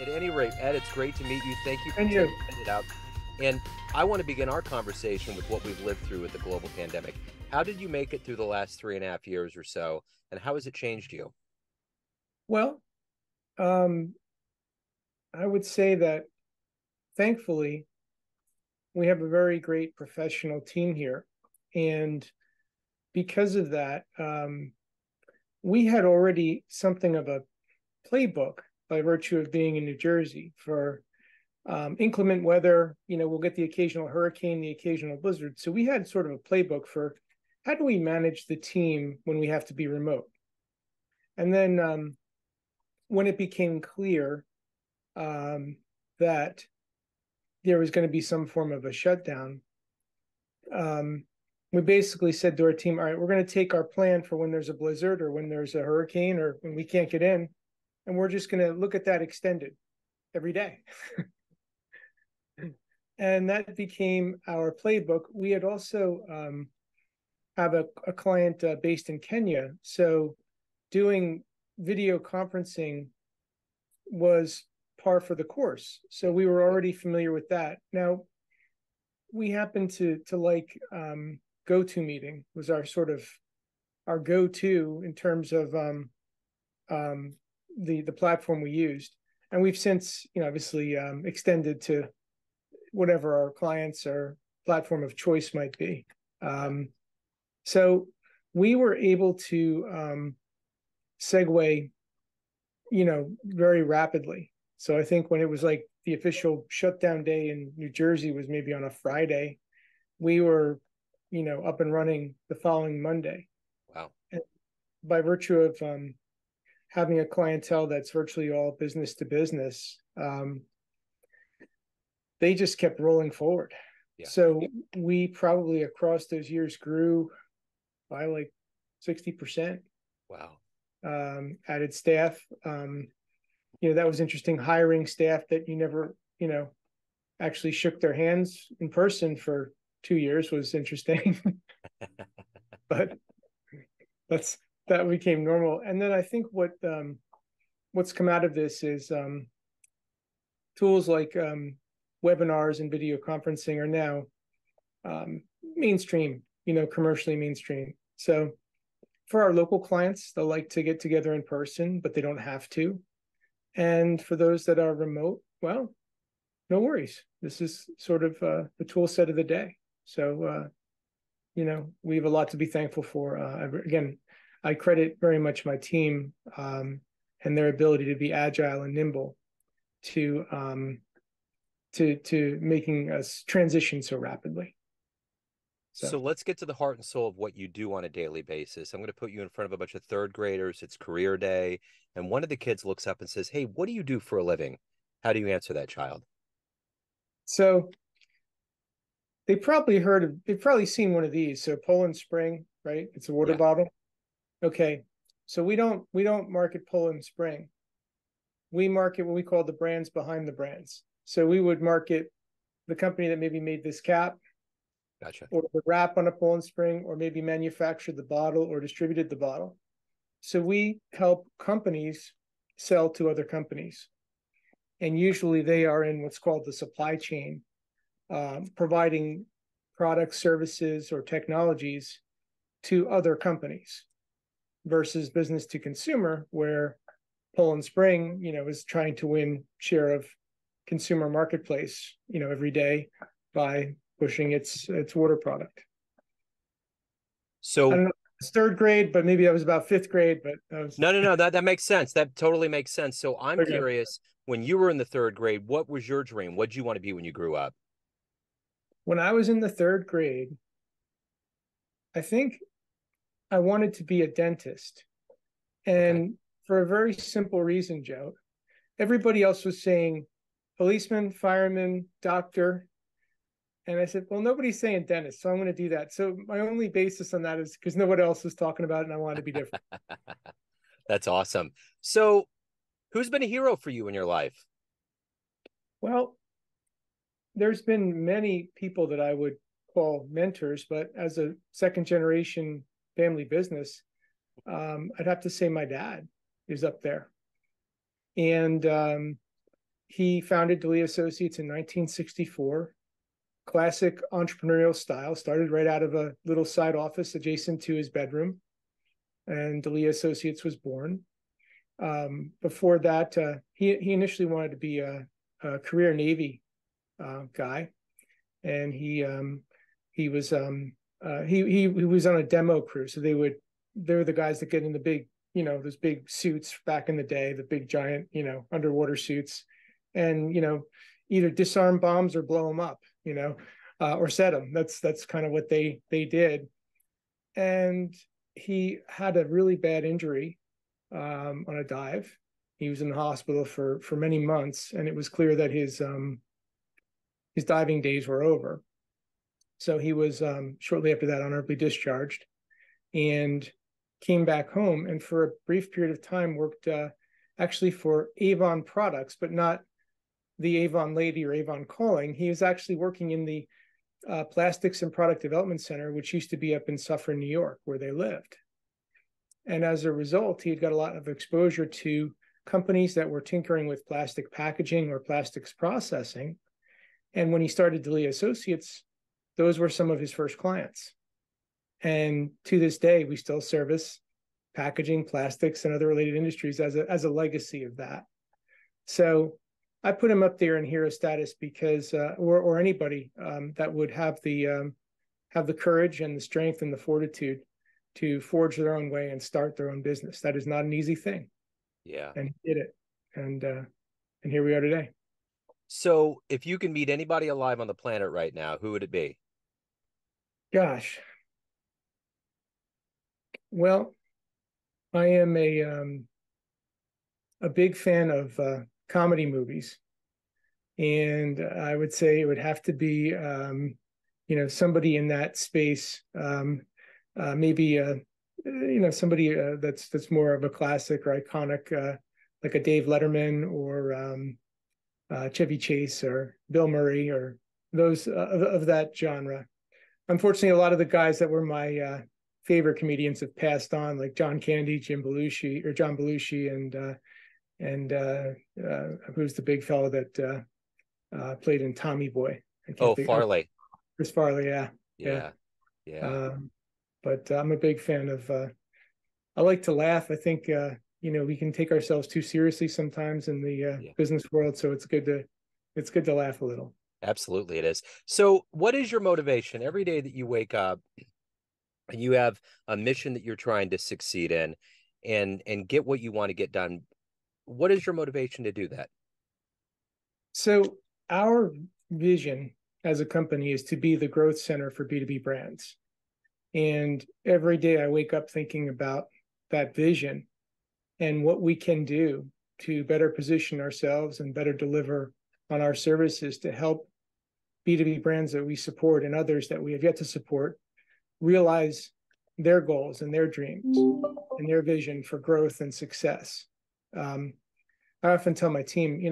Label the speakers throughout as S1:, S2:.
S1: At any rate, Ed, it's great to meet you. Thank you for
S2: And
S1: taking
S2: you,
S1: a minute out. And I want to begin our conversation with what we've lived through with the global pandemic. How did you make it through the last 3.5 years or so, and how has it changed you?
S2: well, um, I would say that thankfully we have a very great professional team here. And because of that, we had already something of a playbook by virtue of being in New Jersey for inclement weather. We'll get the occasional hurricane, the occasional blizzard. So we had sort of a playbook for how do we manage the team when we have to be remote. And then when it became clear that there was going to be some form of a shutdown, um, we basically said to our team, all right, we're going to take our plan for when there's a blizzard or when there's a hurricane or when we can't get in, and we're just going to look at that extended every day. And that became our playbook. We had also have a client based in Kenya. So doing video conferencing was par for the course. So we were already familiar with that. Now, we happen to like GoToMeeting was our sort of our go-to in terms of the platform we used, and we've since obviously extended to whatever our clients or platform of choice might be. So we were able to segue, very rapidly. So I think when it was like the official shutdown day in New Jersey was maybe on a Friday, we were, up and running the following Monday.
S1: Wow.
S2: And by virtue of having a clientele that's virtually all business to business, they just kept rolling forward.
S1: Yeah.
S2: So we probably across those years grew by like 60%.
S1: Wow.
S2: Added staff. That was interesting. Hiring staff that you never, actually shook their hands in person for 2 years was interesting. But that's that became normal. And then I think what's come out of this is tools like webinars and video conferencing are now mainstream, commercially mainstream. So for our local clients, they'll like to get together in person, but they don't have to. And for those that are remote, well, no worries. This is sort of the tool set of the day. So, we have a lot to be thankful for. Again, I credit very much my team and their ability to be agile and nimble to making us transition so rapidly.
S1: So let's get to the heart and soul of what you do on a daily basis. I'm going to put you in front of a bunch of third graders. It's career day. And one of the kids looks up and says, "Hey, what do you do for a living?" How do you answer that child?
S2: So they've probably seen one of these. So Poland Spring, right? It's a water
S1: Yeah.
S2: bottle. Okay. So we don't market Poland Spring. We market what we call the brands behind the brands. So we would market the company that maybe made this cap
S1: Gotcha.
S2: or the wrap on a Poland Spring, or maybe manufactured the bottle or distributed the bottle. So we help companies sell to other companies. And usually they are in what's called the supply chain, providing products, services, or technologies to other companies versus business to consumer, where Poland Spring, is trying to win share of consumer marketplace, every day by pushing its water product. I
S1: So
S2: don't know, it's third grade, but maybe I was about fifth grade, but I was
S1: no. That makes sense. That totally makes sense. So I'm
S2: okay.
S1: curious, when you were in the third grade, what was your dream? What did you want to be when you grew up?
S2: When I was in the third grade, I think I wanted to be a dentist.
S1: Okay.
S2: And for a very simple reason, Joe, everybody else was saying policeman, fireman, doctor. And I said, well, nobody's saying dentist, so I'm going to do that. So my only basis on that is because nobody else was talking about it and I wanted to be different.
S1: That's awesome. So who's been a hero for you in your life?
S2: Well, there's been many people that I would call mentors, but as a second generation family business, I'd have to say my dad is up there. And he founded Delia Associates in 1964. Classic entrepreneurial style, started right out of a little side office adjacent to his bedroom, and Delia Associates was born. Before that, he initially wanted to be a career Navy guy, and he was he was on a demo crew. So they were the guys that get in the big, those big suits back in the day, the big giant, underwater suits, and either disarm bombs or blow them up, or set them. That's kind of what they did. And he had a really bad injury on a dive. He was in the hospital for many months, and it was clear that his diving days were over. So he was shortly after that honorably discharged, and came back home, and for a brief period of time worked actually for Avon Products, but not the Avon Lady or Avon Calling. He was actually working in the Plastics and Product Development Center, which used to be up in Suffern, New York, where they lived. And as a result, he had got a lot of exposure to companies that were tinkering with plastic packaging or plastics processing. And when he started Delia Associates, those were some of his first clients. And to this day, we still service packaging, plastics, and other related industries as a legacy of that. So I put him up there in hero status because, or anybody that would have the courage and the strength and the fortitude to forge their own way and start their own business. That is not an easy thing.
S1: Yeah.
S2: And he did it. And here we are today.
S1: So if you can meet anybody alive on the planet right now, who would it be?
S2: Gosh. Well, I am a big fan of comedy movies. And I would say it would have to be, somebody in that space, maybe, somebody that's more of a classic or iconic, like a Dave Letterman or Chevy Chase or Bill Murray or those of that genre. Unfortunately, a lot of the guys that were my favorite comedians have passed on, like John Candy, John Belushi, and who's the big fellow that played in Tommy Boy. I can't think.
S1: Farley.
S2: Chris Farley, yeah.
S1: Yeah.
S2: But I'm a big fan of. I like to laugh. I think we can take ourselves too seriously sometimes in the business world, so it's good to laugh a little.
S1: Absolutely, it is. So, what is your motivation every day that you wake up and you have a mission that you're trying to succeed in, and get what you want to get done? What is your motivation to do that?
S2: So our vision as a company is to be the growth center for B2B brands. And every day I wake up thinking about that vision and what we can do to better position ourselves and better deliver on our services to help B2B brands that we support and others that we have yet to support realize their goals and their dreams and their vision for growth and success. I often tell my team,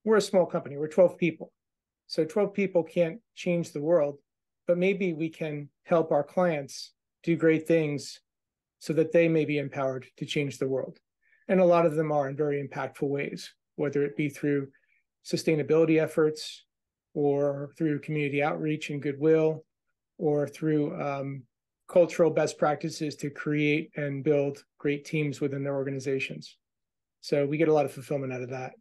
S2: we're a small company, we're 12 people. So 12 people can't change the world, but maybe we can help our clients do great things so that they may be empowered to change the world. And a lot of them are in very impactful ways, whether it be through sustainability efforts or through community outreach and goodwill, or through cultural best practices to create and build great teams within their organizations. So we get a lot of fulfillment out of that.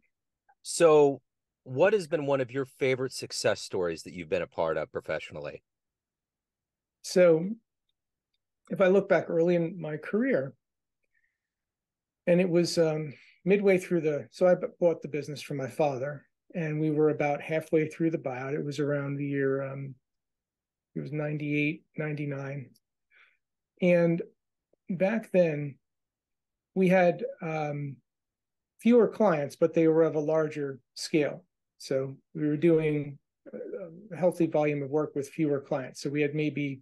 S1: So what has been one of your favorite success stories that you've been a part of professionally?
S2: So if I look back early in my career, and it was midway through so I bought the business from my father, and we were about halfway through the buyout. It was around the year, it was 98, 99. And back then we had fewer clients, but they were of a larger scale. So we were doing a healthy volume of work with fewer clients. So we had maybe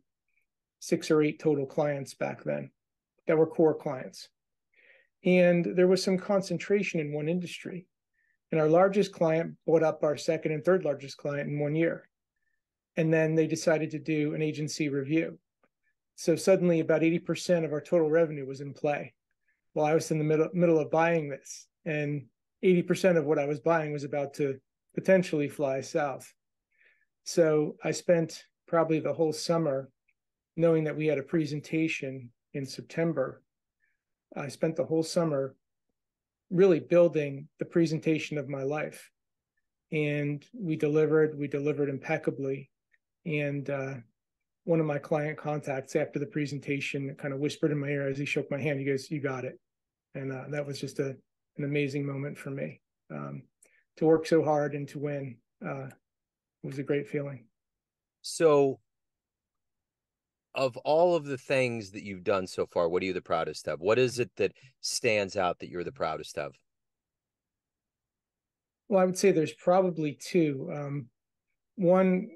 S2: 6 or 8 total clients back then that were core clients. And there was some concentration in one industry. And our largest client bought up our second and third largest client in 1 year. And then they decided to do an agency review. So suddenly about 80% of our total revenue was in play while I was in the middle of buying this. And 80% of what I was buying was about to potentially fly south. So I spent probably the whole summer knowing that we had a presentation in September. I spent the whole summer really building the presentation of my life. And we delivered impeccably. And one of my client contacts after the presentation kind of whispered in my ear as he shook my hand, he goes, "You got it." And that was just an amazing moment for me. To work so hard and to win was a great feeling.
S1: So of all of the things that you've done so far, what are you the proudest of? What is it that stands out that you're the proudest of?
S2: Well, I would say there's probably two. One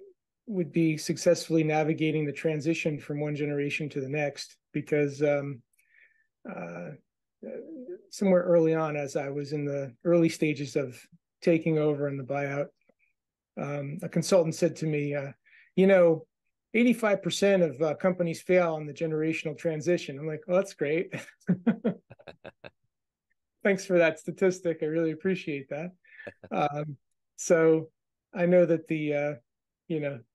S2: would be successfully navigating the transition from one generation to the next, because somewhere early on, as I was in the early stages of taking over in the buyout, a consultant said to me, 85% of companies fail on the generational transition. I'm like, "Oh, that's great." Thanks for that statistic. I really appreciate that. So I know that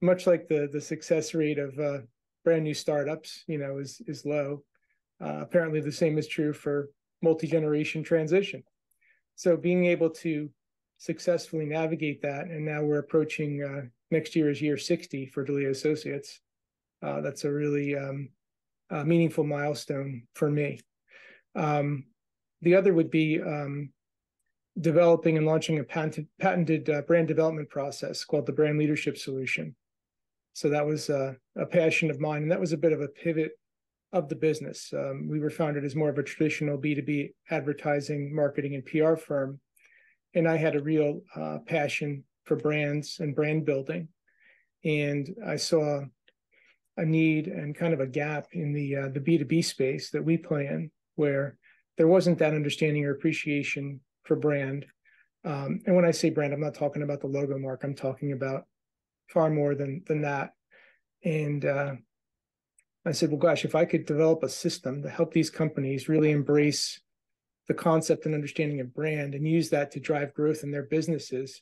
S2: much like the success rate of brand new startups, is low. Apparently the same is true for multi-generation transition. So being able to successfully navigate that, and now we're approaching next year is year 60 for Delia Associates. That's a really meaningful milestone for me. The other would be developing and launching a patented brand development process called the Brand Leadership Solution. So that was a passion of mine, and that was a bit of a pivot of the business. We were founded as more of a traditional B2B advertising, marketing, and PR firm, and I had a real passion for brands and brand building, and I saw a need and kind of a gap in the B2B space that we play in, where there wasn't that understanding or appreciation for brand. And when I say brand, I'm not talking about the logo mark. I'm talking about far more than that. And I said, well, gosh, if I could develop a system to help these companies really embrace the concept and understanding of brand and use that to drive growth in their businesses,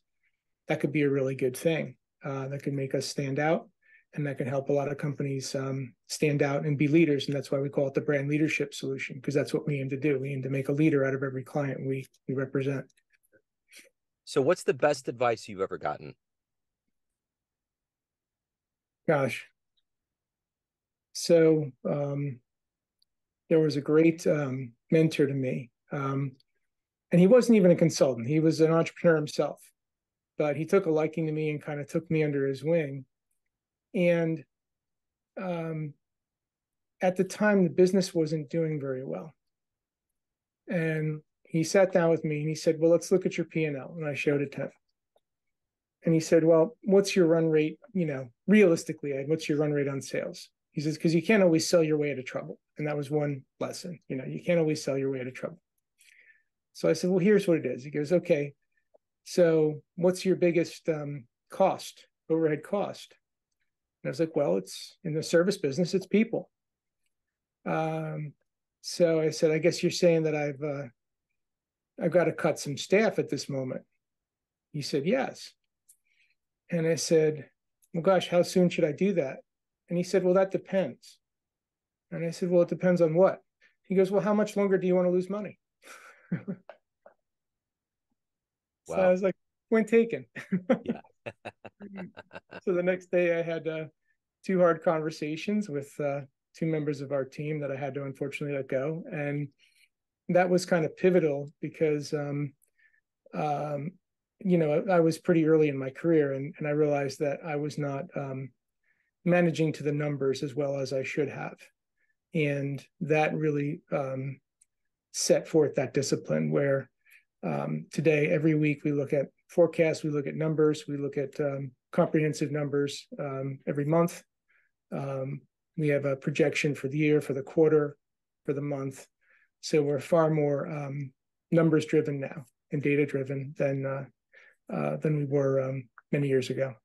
S2: that could be a really good thing. That could make us stand out, and that can help a lot of companies stand out and be leaders. And that's why we call it the Brand Leadership Solution, because that's what we aim to do. We aim to make a leader out of every client we represent.
S1: So what's the best advice you've ever gotten?
S2: Gosh. So there was a great mentor to me, and he wasn't even a consultant. He was an entrepreneur himself, but he took a liking to me and kind of took me under his wing. And at the time, the business wasn't doing very well. And he sat down with me and he said, well, let's look at your P&L. And I showed it to him. And he said, well, what's your run rate? Realistically, Ed, what's your run rate on sales? He says, because you can't always sell your way out of trouble. And that was one lesson. You can't always sell your way out of trouble. So I said, well, here's what it is. He goes, okay, so what's your biggest overhead cost? And I was like, well, it's in the service business, it's people. So I said, I guess you're saying that I've got to cut some staff at this moment. He said, yes. And I said, well, gosh, how soon should I do that? And he said, well, that depends. And I said, well, it depends on what? He goes, well, how much longer do you want to lose money? So I was like, point taken.
S1: Yeah.
S2: So the next day I had two hard conversations with two members of our team that I had to unfortunately let go. And that was kind of pivotal because, I was pretty early in my career, and I realized that I was not managing to the numbers as well as I should have. And that really set forth that discipline where today, every week, we look at forecasts, we look at numbers, we look at comprehensive numbers every month. We have a projection for the year, for the quarter, for the month. So we're far more numbers driven now and data driven than we were many years ago.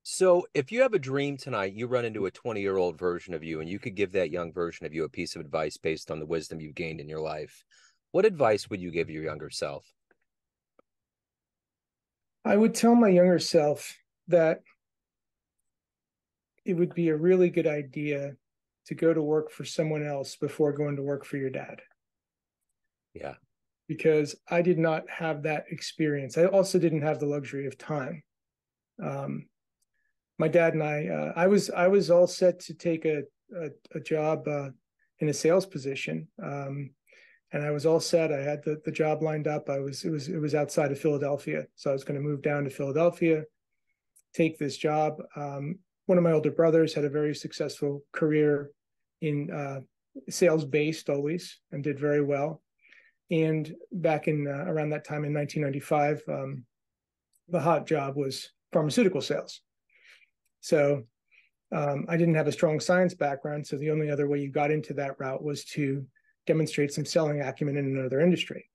S1: So if you have a dream tonight, you run into a 20-year-old version of you, and you could give that young version of you a piece of advice based on the wisdom you've gained in your life, what advice would you give your younger self?
S2: I would tell my younger self that it would be a really good idea to go to work for someone else before going to work for your dad.
S1: Yeah.
S2: Because I did not have that experience. I also didn't have the luxury of time. My dad and I was all set to take a job in a sales position, and I was all set. I had the job lined up. It was outside of Philadelphia, so I was going to move down to Philadelphia, take this job. One of my older brothers had a very successful career in sales based always, and did very well. And back in around that time in 1995, the hot job was pharmaceutical sales. So I didn't have a strong science background, so the only other way you got into that route was to demonstrate some selling acumen in another industry.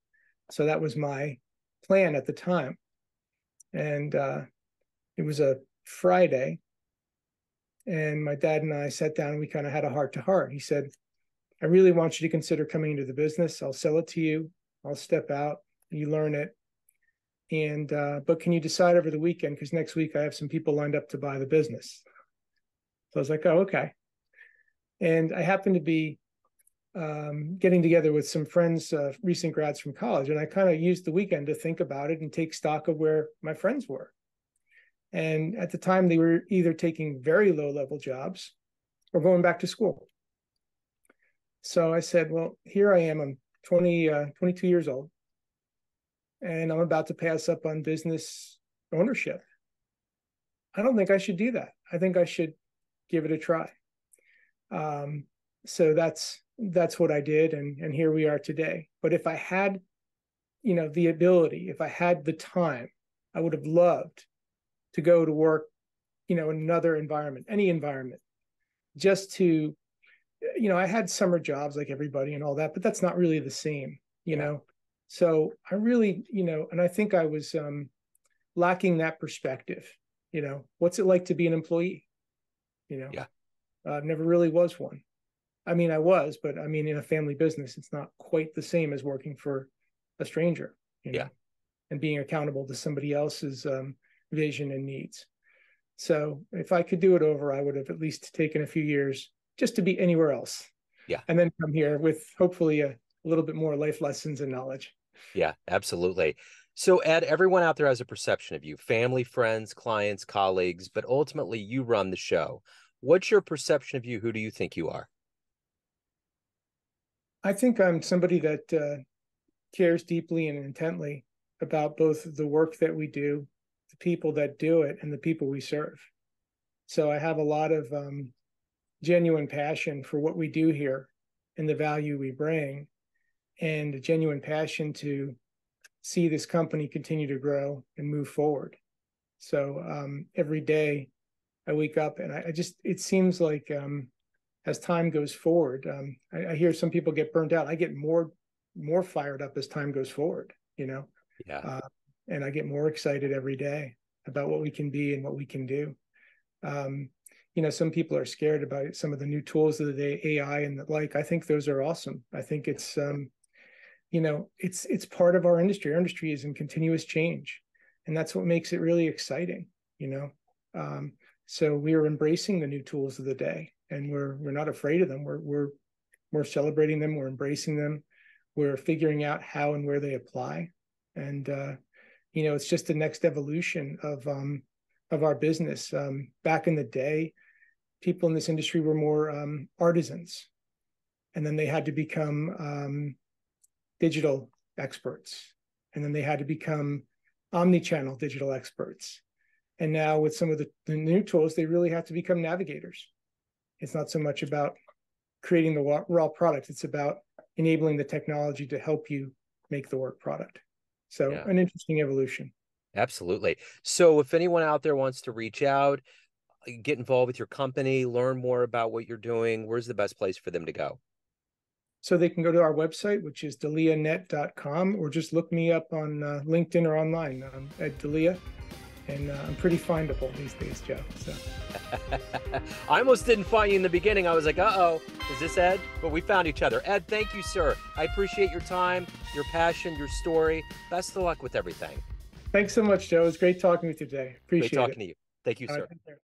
S2: So that was my plan at the time. And it was a Friday, and my dad and I sat down and we kind of had a heart to heart. He said, I really want you to consider coming into the business. I'll sell it to you. I'll step out. You learn it. And, but can you decide over the weekend? Because next week I have some people lined up to buy the business. So I was like, oh, okay. And I happened to be getting together with some friends, recent grads from college. And I kind of used the weekend to think about it and take stock of where my friends were. And at the time, they were either taking very low-level jobs or going back to school. So I said, well, here I am. I'm 22 years old, and I'm about to pass up on business ownership. I don't think I should do that. I think I should give it a try. So that's what I did, and here we are today. But if I had, the ability, if I had the time, I would have loved to go to work, in another environment, any environment, just to, I had summer jobs like everybody and all that, but that's not really the same, know. So I really, and I think I was lacking that perspective. What's it like to be an employee?
S1: Yeah.
S2: Never really was one. I mean, I was, but I mean, in a family business, it's not quite the same as working for a stranger,
S1: Yeah.
S2: and being accountable to somebody else's vision and needs. So if I could do it over, I would have at least taken a few years just to be anywhere else.
S1: Yeah.
S2: And then come here with hopefully a little bit more life lessons and knowledge.
S1: Yeah, absolutely. So Ed, everyone out there has a perception of you, family, friends, clients, colleagues, but ultimately you run the show. What's your perception of you? Who do you think you are?
S2: I think I'm somebody that cares deeply and intently about both the work that we do, the people that do it, and the people we serve. So I have a lot of genuine passion for what we do here and the value we bring, and a genuine passion to see this company continue to grow and move forward. So every day I wake up and it seems like as time goes forward, I hear some people get burnt out. I get more fired up as time goes forward,
S1: Yeah.
S2: And I get more excited every day about what we can be and what we can do. Some people are scared about some of the new tools of the day, AI and the like. I think those are awesome. I think it's, it's part of our industry. Our industry is in continuous change, and that's what makes it really exciting, So we are embracing the new tools of the day, and we're not afraid of them. We're celebrating them. We're embracing them. We're figuring out how and where they apply. And, it's just the next evolution of our business. Back in the day, people in this industry were more artisans, and then they had to become digital experts, and then they had to become omni-channel digital experts. And now with some of the new tools, they really have to become navigators. It's not so much about creating the raw product. It's about enabling the technology to help you make the work product. So an interesting evolution.
S1: Absolutely. So if anyone out there wants to reach out, get involved with your company, learn more about what you're doing, where's the best place for them to go?
S2: So they can go to our website, which is delianet.com, or just look me up on LinkedIn or online at Delia. And I'm pretty findable these days, Joe. So.
S1: I almost didn't find you in the beginning. I was like, uh-oh, is this Ed? But we found each other. Ed, thank you, sir. I appreciate your time, your passion, your story. Best of luck with everything.
S2: Thanks so much, Joe. It was great talking with you today.
S1: Great
S2: Appreciate it.
S1: talking to you. Thank you,
S2: All right,
S1: sir.
S2: take care.